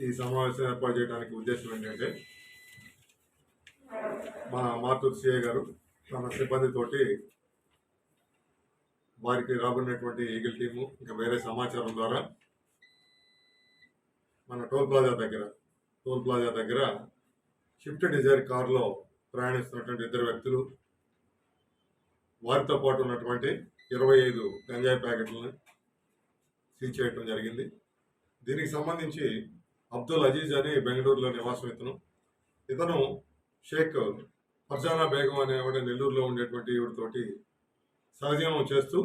ఈ సమావేశం ఏర్పాటు చేయడానికి ఉద్దేశం ఏంటంటే మా మాతూరు సిఐ గారు తన సిబ్బందితోటి వారికి రాబడినటువంటి ఈగిల్ టీము ఇంకా వేరే సమాచారం ద్వారా మన టోల్ ప్లాజా దగ్గర షిఫ్ట్ డిజైర్ కారులో ప్రయాణిస్తున్నటువంటి ఇద్దరు వ్యక్తులు, వారితో పాటు ఉన్నటువంటి 25 గంజాయి ప్యాకెట్లను సీజ్ చేయడం జరిగింది. దీనికి సంబంధించి అబ్దుల్ అజీజ్ అని బెంగళూరులో నివాసం ఇతను షేక్ ఫర్జానా బేగం అనే నెల్లూరులో ఉండేటువంటి ఈవిడతోటి సహజీవనం చేస్తూ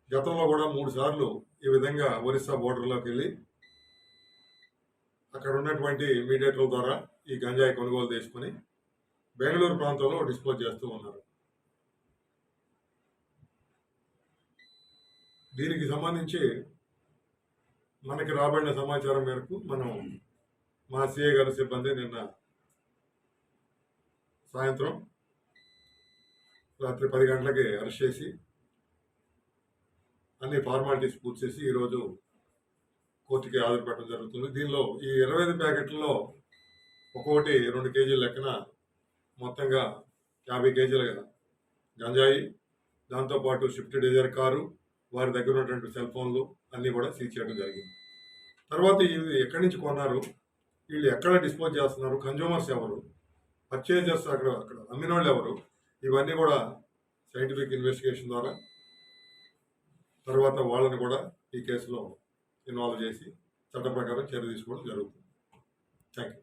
గతంలో కూడా 3 సార్లు ఈ విధంగా ఒరిస్సా బోర్డర్లోకి వెళ్ళి అక్కడ ఉన్నటువంటి మీడియేటర్ల ద్వారా ఈ గంజాయి కొనుగోలు చేసుకుని బెంగళూరు ప్రాంతంలో డిస్పోజ్ చేస్తూ ఉన్నారు. దీనికి సంబంధించి మనకి రాబడిన సమాచారం మేరకు మనం మా సిఐ గారి సిబ్బంది నిన్న సాయంత్రం రాత్రి 10 గంటలకి అరెస్ట్ చేసి అన్ని ఫార్మాలిటీస్ పూర్తి చేసి ఈరోజు కోర్టుకి హాజరుపెట్టడం జరుగుతుంది. దీనిలో ఈ 25 ప్యాకెట్లలో ఒక్కొక్కటి 2 కేజీల లెక్కన మొత్తంగా 50 కేజీల గంజాయి, దాంతోపాటు షిఫ్ట్ డిజైర్ కారు, వారి దగ్గర ఉన్నటువంటి సెల్ ఫోన్లు అన్నీ కూడా సీజ్ చేయడం జరిగింది. తర్వాత ఇవి ఎక్కడి నుంచి కొన్నారు, వీళ్ళు ఎక్కడ డిస్పోజ్ చేస్తున్నారు, కన్జ్యూమర్స్ ఎవరు, పర్చేజర్స్ అక్కడ అమ్మిన వాళ్ళు ఎవరు, ఇవన్నీ కూడా సైంటిఫిక్ ఇన్వెస్టిగేషన్ ద్వారా తర్వాత వాళ్ళని కూడా ఈ కేసులో ఇన్వాల్వ్ చేసి చట్ట ప్రకారం చర్య తీసుకోవడం జరుగుతుంది. Thank you.